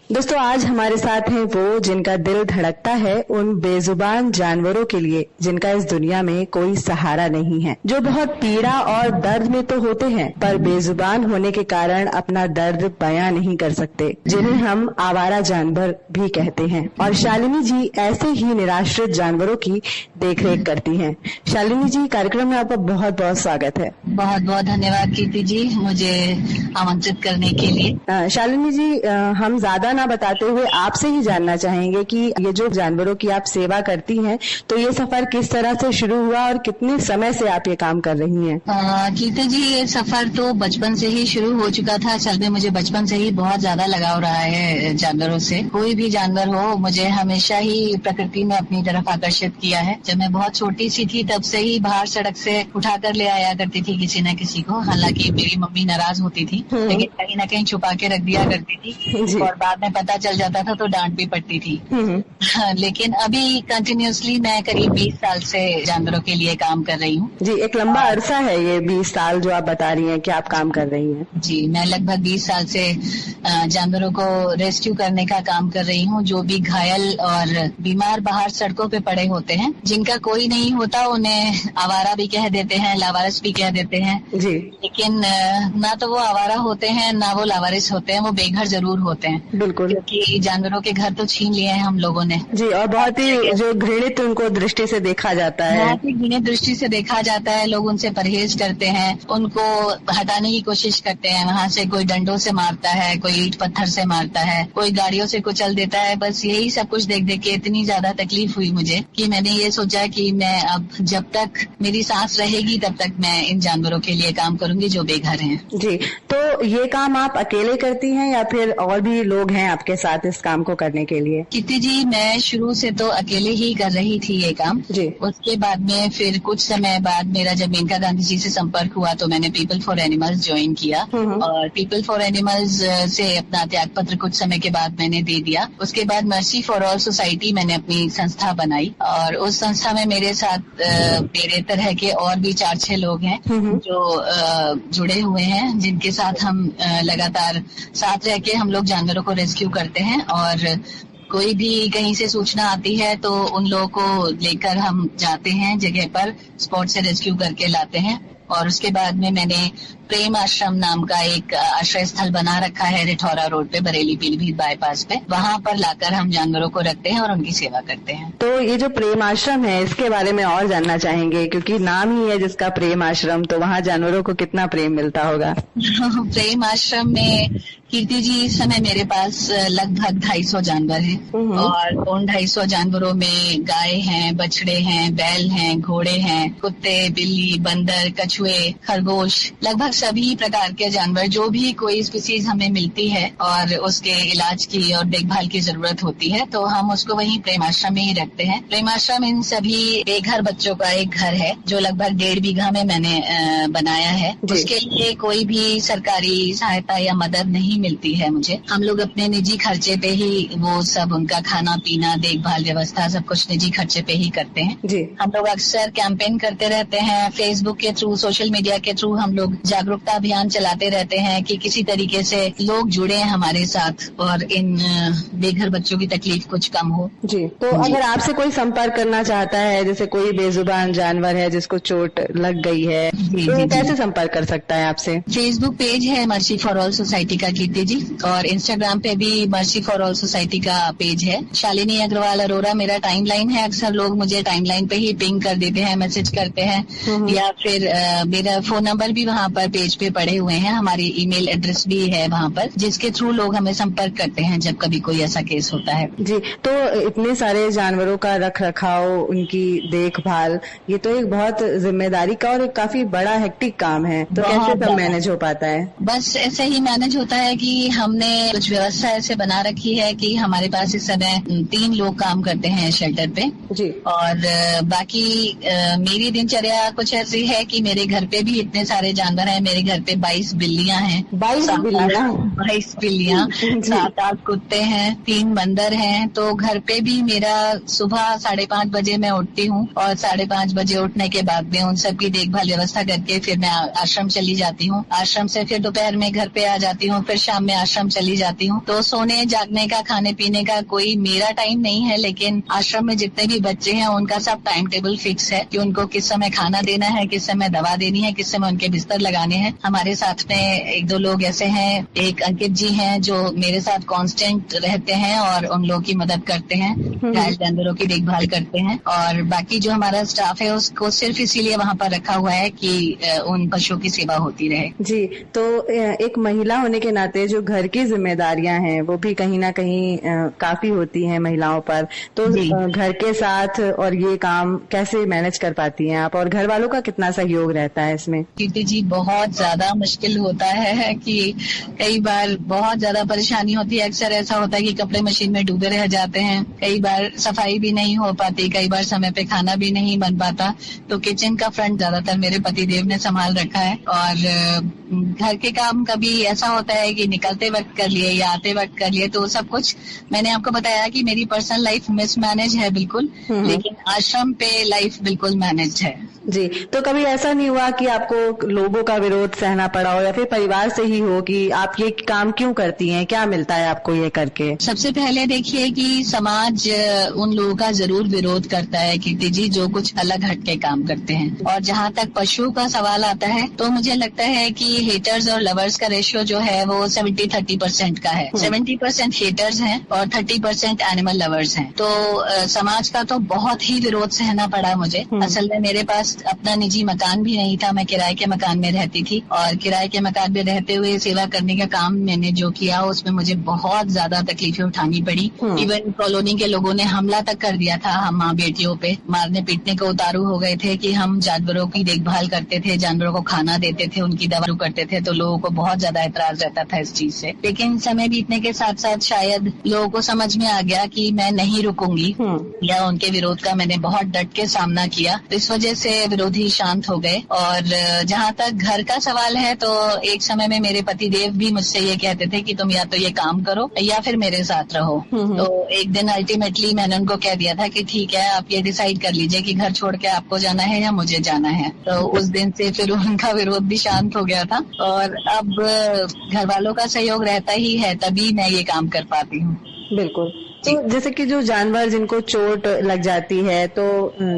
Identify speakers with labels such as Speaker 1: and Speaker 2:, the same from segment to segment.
Speaker 1: दोस्तों, आज हमारे साथ हैं वो जिनका दिल धड़कता है उन बेजुबान जानवरों के लिए जिनका इस दुनिया में कोई सहारा नहीं है, जो बहुत पीड़ा और दर्द में तो होते हैं पर बेजुबान होने के कारण अपना दर्द बयां नहीं कर सकते, जिन्हें हम आवारा जानवर भी कहते हैं। और शालिनी जी ऐसे ही निराश्रित जानवरों की देखरेख करती हैं। शालिनी जी, कार्यक्रम में आपका बहुत बहुत स्वागत है।
Speaker 2: बहुत बहुत धन्यवाद कीर्ति जी, मुझे आमंत्रित करने के लिए।
Speaker 1: शालिनी जी, हम ज्यादा ना बताते हुए आपसे ही जानना चाहेंगे कि ये जो जानवरों की आप सेवा करती हैं, तो ये सफर किस तरह से शुरू हुआ और कितने समय से आप ये काम कर रही हैं?
Speaker 2: कीर्ति जी, ये सफर तो बचपन से ही शुरू हो चुका था। असल में मुझे बचपन से ही बहुत ज्यादा लगाव रहा है जानवरों से। कोई भी जानवर हो, मुझे हमेशा ही प्रकृति में अपनी तरफ आकर्षित किया है। जब मैं बहुत छोटी सी थी तब से ही बाहर सड़क से उठाकर ले आया करती थी किसी न किसी को। हालांकि मेरी मम्मी नाराज होती थी, लेकिन कहीं न कहीं छुपा के रख दिया करती थी और बाद में पता चल जाता था तो डांट भी पड़ती थी। लेकिन अभी कंटिन्यूअसली मैं करीब 20 साल से जानवरों के लिए काम कर रही हूँ।
Speaker 1: जी, एक लंबा अरसा है ये 20 साल जो आप बता रही हैं कि आप काम कर रही हैं।
Speaker 2: जी, मैं लगभग 20 साल से जानवरों को रेस्क्यू करने का काम कर रही हूँ। जो भी घायल और बीमार बाहर सड़कों पे पड़े होते हैं, जिनका कोई नहीं होता, उन्हें आवारा भी कह देते हैं, लावारिस भी कह देते हैं।
Speaker 1: जी।
Speaker 2: लेकिन ना तो वो आवारा होते हैं ना वो लावारिस होते हैं, वो बेघर जरूर होते हैं।
Speaker 1: बिल्कुल,
Speaker 2: क्योंकि जानवरों के घर तो छीन लिए हैं हम लोगों ने।
Speaker 1: जी, और बहुत ही जो घृणित उनको दृष्टि से देखा जाता है,
Speaker 2: बहुत ही घृणित दृष्टि से देखा जाता है। लोग उनसे परहेज करते हैं, उनको हटाने की कोशिश करते हैं। वहाँ से कोई डंडों से मारता है, कोई ईंट पत्थर से मारता है, कोई गाड़ियों से कुचल देता है। बस यही सब कुछ देख देख के इतनी ज्यादा तकलीफ हुई मुझे कि मैंने ये सोचा कि मैं अब जब तक मेरी सांस रहेगी तब तक मैं इन जानवरों के लिए काम करूंगी जो बेघर हैं।
Speaker 1: जी, तो ये काम आप अकेले करती हैं या फिर और भी लोग हैं आपके साथ इस काम को करने के लिए?
Speaker 2: कीर्ति जी, मैं शुरू से तो अकेले ही कर रही थी ये काम।
Speaker 1: जी।
Speaker 2: उसके बाद में फिर कुछ समय बाद मेरा जब मेनका गांधी जी से संपर्क हुआ तो मैंने पीपल फॉर एनिमल्स ज्वाइन किया और पीपल फॉर एनिमल्स से अपना त्याग पत्र कुछ समय के बाद मैंने दे दिया। उसके बाद मर्सी फॉर ऑल सोसाइटी मैंने अपनी संस्था बनाई और उस संस्था में मेरे साथ मेरे तरह के और भी 4-6 लोग हैं जो जुड़े हुए हैं, जिनके साथ हम लगातार साथ रह के हम लोग जानवरों को रेस्क्यू करते हैं। और कोई भी कहीं से सूचना आती है तो उन लोगों को लेकर हम जाते हैं जगह पर, स्पॉट से रेस्क्यू करके लाते हैं। और उसके बाद में मैंने प्रेम आश्रम नाम का एक आश्रय स्थल बना रखा है रिठौरा रोड पे, बरेली पीलीभीत बाईपास पे। वहाँ पर लाकर हम जानवरों को रखते हैं और उनकी सेवा करते हैं।
Speaker 1: तो ये जो प्रेम आश्रम है, इसके बारे में और जानना चाहेंगे, क्योंकि नाम ही है जिसका प्रेम आश्रम, तो वहाँ जानवरों को कितना प्रेम मिलता होगा?
Speaker 2: प्रेम आश्रम में कीर्ति जी इस समय मेरे पास लगभग 250 जानवर हैं और उन 250 जानवरों में गाय हैं, बछड़े हैं, बैल हैं, घोड़े हैं, कुत्ते, बिल्ली, बंदर, कछुए, खरगोश, लगभग सभी प्रकार के जानवर। जो भी कोई स्पीसीज हमें मिलती है और उसके इलाज की और देखभाल की जरूरत होती है तो हम उसको वहीं प्रेम आश्रम में ही रखते हैं। प्रेम आश्रम इन सभी बेघर बच्चों का एक घर है जो लगभग 1.5 बीघा में मैंने बनाया है। उसके लिए कोई भी सरकारी सहायता या मदद नहीं मिलती है मुझे। हम लोग अपने निजी खर्चे पे ही वो सब, उनका खाना पीना, देखभाल, व्यवस्था, सब कुछ निजी खर्चे पे ही करते हैं।
Speaker 1: जी।
Speaker 2: हम लोग अक्सर कैंपेन करते रहते हैं, फेसबुक के थ्रू, सोशल मीडिया के थ्रू हम लोग जागरूकता अभियान चलाते रहते हैं कि किसी तरीके से लोग जुड़े हमारे साथ और इन बेघर बच्चों की तकलीफ कुछ कम हो।
Speaker 1: जी, तो अगर आपसे कोई संपर्क करना चाहता है, जैसे कोई बेजुबान जानवर है जिसको चोट लग गई है, तो कैसे संपर्क कर सकता है आपसे?
Speaker 2: फेसबुक पेज है मर्सी फॉर ऑल सोसाइटी का कीर्ति जी, और इंस्टाग्राम पे भी मर्सी फॉर ऑल सोसाइटी का पेज है। शालिनी अग्रवाल अरोरा मेरा टाइमलाइन है। अक्सर लोग मुझे टाइमलाइन पे ही पिंग कर देते हैं, मैसेज करते हैं, या फिर मेरा फोन नंबर भी वहाँ पर पेज पे पड़े हुए हैं। हमारी ईमेल एड्रेस भी है वहाँ पर, जिसके थ्रू लोग हमें संपर्क करते हैं जब कभी कोई ऐसा केस होता है।
Speaker 1: जी, तो इतने सारे जानवरों का रख रखाव, उनकी देखभाल, ये तो एक बहुत जिम्मेदारी का और एक काफी बड़ा हेक्टिक काम है, तो कैसे सब मैनेज हो पाता है?
Speaker 2: बस ऐसे ही मैनेज होता है कि हमने कुछ व्यवस्था ऐसे बना रखी है कि हमारे पास इस समय 3 लोग काम करते हैं शेल्टर पे।
Speaker 1: जी। और
Speaker 2: बाकी मेरी दिनचर्या कुछ ऐसी है कि मेरे घर पे भी इतने सारे जानवर हैं, मेरे घर पे 22 बिल्लियां हैं।
Speaker 1: 22
Speaker 2: बिल्लियां 7-8 कुत्ते हैं, 3 बंदर हैं। तो घर पे भी मेरा सुबह 5:30 बजे मैं उठती हूँ और 5:30 बजे उठने के बाद में उन सबकी देखभाल व्यवस्था करके फिर मैं आश्रम चली जाती हूँ। आश्रम से फिर दोपहर में घर पे आ जाती हूँ, फिर शाम में आश्रम चली जाती हूँ। तो सोने जागने का, खाने पीने का कोई मेरा टाइम नहीं है, लेकिन आश्रम में जितने भी बच्चे हैं उनका सब टाइम टेबल फिक्स है कि उनको किस समय खाना देना है, किस समय दवा देनी है, किस समय उनके बिस्तर लगाने हैं। हमारे साथ में 1-2 लोग ऐसे हैं, एक अंकित जी हैं जो मेरे साथ कांस्टेंट रहते हैं और उन लोगों की मदद करते हैं, घायल जानवरों की देखभाल करते हैं। और बाकी जो हमारा स्टाफ है उसको सिर्फ इसीलिए वहाँ पर रखा हुआ है कि उन पशुओं की सेवा होती रहे।
Speaker 1: जी, तो एक महिला होने के नाते जो घर की जिम्मेदारियां हैं वो भी कहीं ना कहीं काफी होती हैं महिलाओं पर। तो घर के साथ और ये काम कैसे मैनेज कर पाती हैं आप, और घर वालों का कितना सहयोग रहता है इसमें?
Speaker 2: कीर्ति जी, बहुत ज्यादा मुश्किल होता है कि कई बार बहुत ज्यादा परेशानी होती है। अक्सर ऐसा होता है कि कपड़े मशीन में डूबे रह जाते हैं, कई बार सफाई भी नहीं हो पाती, कई बार समय पे खाना भी नहीं बन पाता। तो किचन का फ्रंट ज्यादातर मेरे पतिदेव ने संभाल रखा है। और घर के काम कभी ऐसा होता है कि निकलते वक्त कर लिए या आते वक्त कर लिए। तो सब कुछ मैंने आपको बताया कि मेरी पर्सनल लाइफ मिसमैनेज है बिल्कुल, लेकिन आश्रम पे लाइफ बिल्कुल मैनेज है।
Speaker 1: जी, तो कभी ऐसा नहीं हुआ कि आपको लोगों का विरोध सहना पड़ा हो या फिर परिवार से ही हो कि आप ये काम क्यों करती हैं, क्या मिलता है आपको ये करके?
Speaker 2: सबसे पहले देखिए कि समाज उन लोगों का जरूर विरोध करता है कीर्ति जी जो कुछ अलग हट के काम करते हैं। और जहाँ तक पशु का सवाल आता है तो मुझे लगता है कि हेटर्स और लवर्स का रेशियो जो है वो 70-30% का है। 70% हेटर्स हैं और 30% एनिमल लवर्स हैं। तो समाज का तो बहुत ही विरोध सहना पड़ा मुझे। असल में मेरे पास अपना निजी मकान भी नहीं था, मैं किराए के मकान में रहती थी और किराए के मकान में रहते हुए सेवा करने का काम मैंने जो किया उसमें मुझे बहुत ज्यादा तकलीफें उठानी पड़ी। इवन कॉलोनी के लोगों ने हमला तक कर दिया था हम माँ बेटियों पे, मारने पीटने को उतारू हो गए थे कि हम जानवरों की देखभाल करते थे, जानवरों को खाना देते थे, उनकी दवा करते थे। तो लोगों को बहुत ज्यादा एतराज रहता था इस चीज से। लेकिन समय बीतने के साथ साथ शायद लोगों को समझ में आ गया कि मैं नहीं रुकूंगी या उनके विरोध का मैंने बहुत डट के सामना किया। तो इस वजह से विरोधी शांत हो गए। और जहाँ तक घर का सवाल है तो एक समय में मेरे पतिदेव भी मुझसे ये कहते थे कि तुम या तो ये काम करो या फिर मेरे साथ रहो। तो एक दिन अल्टीमेटली मैंने उनको कह दिया था कि ठीक है, आप ये डिसाइड कर लीजिए कि घर छोड़ के आपको जाना है या मुझे जाना है। तो उस दिन से फिर उनका विरोध भी शांत हो गया था और अब घर वालों का सहयोग रहता ही है, तभी मैं ये काम कर पाती हूँ।
Speaker 1: बिल्कुल। तो जैसे कि जो जानवर जिनको चोट लग जाती है तो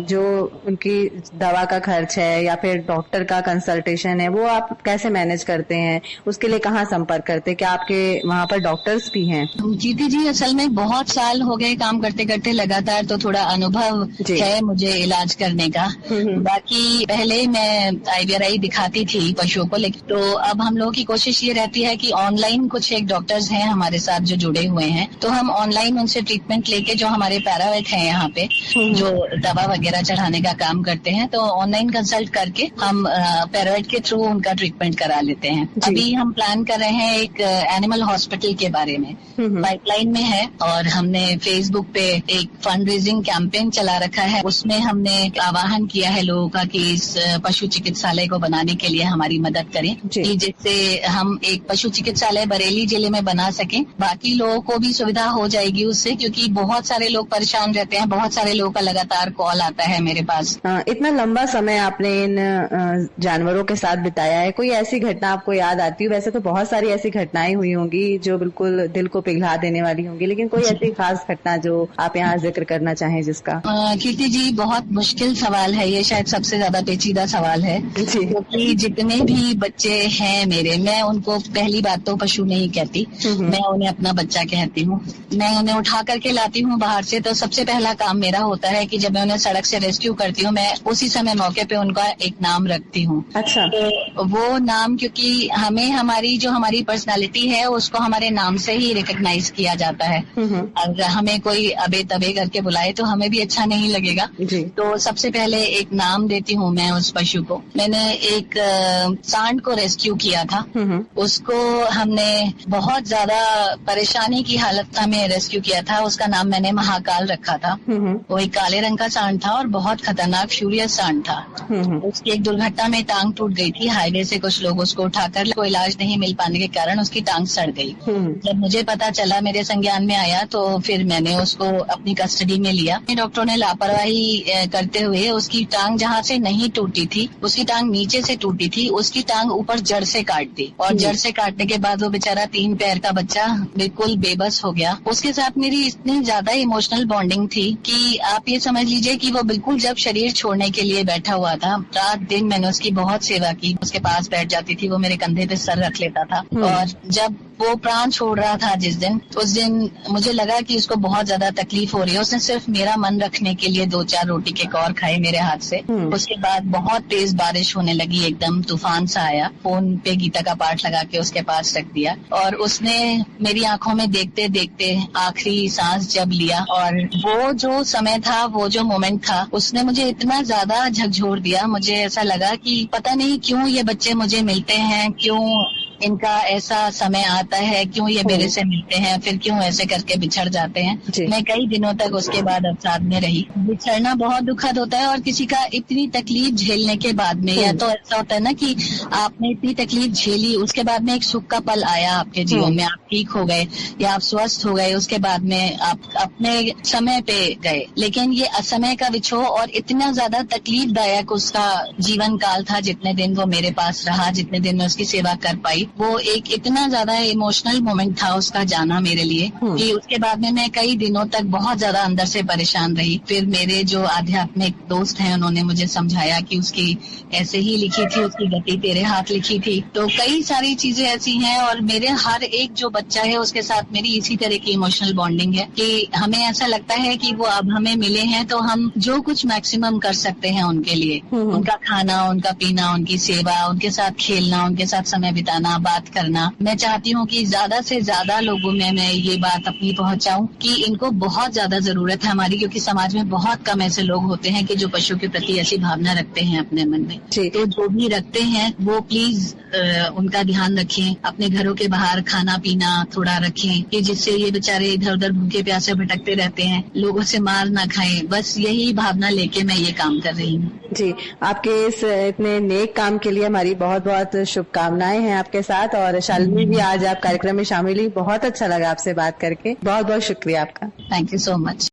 Speaker 1: जो उनकी दवा का खर्च है या फिर डॉक्टर का कंसल्टेशन है वो आप कैसे मैनेज करते हैं, उसके लिए कहाँ संपर्क करते हैं? क्या आपके वहाँ पर डॉक्टर्स भी हैं?
Speaker 2: जीती जी, असल में बहुत साल हो गए काम करते करते लगातार, तो थोड़ा अनुभव है मुझे इलाज करने का। बाकी पहले मैं IVRI दिखाती थी पशुओं को, लेकिन तो अब हम लोगों की कोशिश ये रहती है कि ऑनलाइन कुछ एक डॉक्टर्स हैं हमारे साथ जो जुड़े हुए हैं, तो हम ऑनलाइन से ट्रीटमेंट लेके, जो हमारे पैरावेट हैं यहाँ पे जो दवा वगैरह चढ़ाने का काम करते हैं, तो ऑनलाइन कंसल्ट करके हम पैरावेट के थ्रू उनका ट्रीटमेंट करा लेते हैं। अभी हम प्लान कर रहे हैं एक एनिमल हॉस्पिटल के बारे में, पाइपलाइन में है। और हमने फेसबुक पे एक फंड रेजिंग कैंपेन चला रखा है, उसमें हमने आह्वान किया है लोगों का कि इस पशु चिकित्सालय को बनाने के लिए हमारी मदद करें, कि जिससे हम एक पशु चिकित्सालय बरेली जिले में बना सकें। बाकी लोगों को भी सुविधा हो जाएगी उससे, क्योंकि बहुत सारे लोग परेशान रहते हैं, बहुत सारे लोगों का लगातार कॉल आता है मेरे पास।
Speaker 1: इतना लंबा समय आपने इन जानवरों के साथ बिताया है, कोई ऐसी घटना आपको याद आती है? वैसे तो बहुत सारी ऐसी घटनाएं हुई होंगी जो बिल्कुल दिल को पिघला देने वाली होंगी, लेकिन कोई ऐसी खास घटना जो आप यहाँ जिक्र करना चाहें जिसका?
Speaker 2: कीर्ति जी, बहुत मुश्किल सवाल है ये, शायद सबसे ज्यादा पेचीदा सवाल है, क्योंकि जितने भी बच्चे हैं मेरे, मैं उनको पहली बात तो पशु नहीं कहती, मैं उन्हें अपना बच्चा कहती हूँ। मैं उन्हें उठा करके लाती हूँ बाहर से, तो सबसे पहला काम मेरा होता है कि जब मैं उन्हें सड़क से रेस्क्यू करती हूँ, मैं उसी समय मौके पे उनका एक नाम रखती हूँ।
Speaker 1: अच्छा।
Speaker 2: तो वो नाम, क्योंकि हमें हमारी पर्सनालिटी है उसको हमारे नाम से ही रिकॉग्नाइज किया जाता है। अगर हमें कोई अबे तबे करके बुलाए तो हमें भी अच्छा नहीं लगेगा। तो सबसे पहले एक नाम देती हूँ मैं उस पशु को। मैंने एक सांड को रेस्क्यू किया था, उसको हमने बहुत ज्यादा परेशानी की हालत में रेस्क्यू किया गया था, उसका नाम मैंने महाकाल रखा था। वो एक काले रंग का सांड था और बहुत खतरनाक फ्यूरियस सांड था। उसकी एक दुर्घटना में टांग टूट गई थी। हाईवे से कुछ लोग उसको उठाकर, कोई इलाज नहीं मिल पाने के कारण उसकी टांग सड़ गई। जब मुझे पता चला, मेरे संज्ञान में आया, तो फिर मैंने उसको अपनी कस्टडी में लिया। डॉक्टरों ने लापरवाही करते हुए उसकी टांग जहाँ से नहीं टूटी थी, उसकी टांग नीचे से टूटी थी, उसकी टांग ऊपर जड़ से काट दी। और जड़ से काटने के बाद वो बेचारा 3 पैर का बच्चा बिल्कुल बेबस हो गया। उसके साथ मेरी इतनी ज्यादा इमोशनल बॉन्डिंग थी कि आप ये समझ लीजिए कि वो बिल्कुल जब शरीर छोड़ने के लिए बैठा हुआ था, रात दिन मैंने उसकी बहुत सेवा की। उसके पास बैठ जाती थी, वो मेरे कंधे पे सर रख लेता था। और जब वो प्राण छोड़ रहा था उस दिन मुझे लगा कि उसको बहुत ज्यादा तकलीफ हो रही है। उसने सिर्फ मेरा मन रखने के लिए 2-4 रोटी के कौर खाए मेरे हाथ से। उसके बाद बहुत तेज बारिश होने लगी, एकदम तूफान सा आया। फोन पे गीता का पाठ लगा के उसके पास रख दिया और उसने मेरी आंखों में देखते देखते आखिरी सांस जब लिया, और वो जो समय था, वो जो मोमेंट था, उसने मुझे इतना ज्यादा झकझोर दिया। मुझे ऐसा लगा कि पता नहीं क्यों ये बच्चे मुझे मिलते हैं, क्यों इनका ऐसा समय आता है, क्यों ये मेरे से मिलते हैं, फिर क्यों ऐसे करके बिछड़ जाते हैं। मैं कई दिनों तक उसके बाद अवसाद में रही। बिछड़ना बहुत दुखद होता है, और किसी का इतनी तकलीफ झेलने के बाद में, या तो ऐसा होता है ना कि आपने इतनी तकलीफ झेली, उसके बाद में एक सुख का पल आया आपके जीवन में, आप ठीक हो गए या आप स्वस्थ हो गए, उसके बाद में आप अपने समय पे गए। लेकिन ये असमय का विछोह और इतना ज्यादा तकलीफदायक उसका जीवन काल था, जितने दिन वो मेरे पास रहा, जितने दिन मैं उसकी सेवा कर पाई, वो एक इतना ज्यादा इमोशनल मोमेंट था उसका जाना मेरे लिए, कि उसके बाद में मैं कई दिनों तक बहुत ज्यादा अंदर से परेशान रही। फिर मेरे जो आध्यात्मिक दोस्त हैं, उन्होंने मुझे समझाया कि उसकी ऐसे ही लिखी थी, उसकी गति तेरे हाथ लिखी थी। तो कई सारी चीजें ऐसी हैं, और मेरे हर एक जो बच्चा है उसके साथ मेरी इसी तरह की इमोशनल बॉन्डिंग है कि हमें ऐसा लगता है कि वो अब हमें मिले हैं, तो हम जो कुछ मैक्सिमम कर सकते हैं उनके लिए, उनका खाना, उनका पीना, उनकी सेवा, उनके साथ खेलना, उनके साथ समय बिताना, बात करना। मैं चाहती हूँ कि ज्यादा से ज्यादा लोगों में मैं ये बात अपनी पहुंचाऊं कि इनको बहुत ज्यादा जरूरत है हमारी, क्योंकि समाज में बहुत कम ऐसे लोग होते हैं कि जो पशु के प्रति ऐसी भावना रखते हैं अपने मन में। तो जो भी रखते हैं वो प्लीज उनका ध्यान रखें, अपने घरों के बाहर खाना पीना थोड़ा रखें, कि जिससे ये बेचारे इधर उधर भूखे प्यासे भटकते रहते हैं, लोगों से मार ना खाएं। बस यही भावना लेके मैं ये काम कर रही हूँ।
Speaker 1: जी, आपके इस इतने नेक काम के लिए हमारी बहुत बहुत शुभकामनाएं हैं आपके साथ। और शालिनी भी आज आप कार्यक्रम में शामिल हुई, बहुत अच्छा लगा आपसे बात करके। बहुत बहुत शुक्रिया आपका।
Speaker 2: Thank you so much.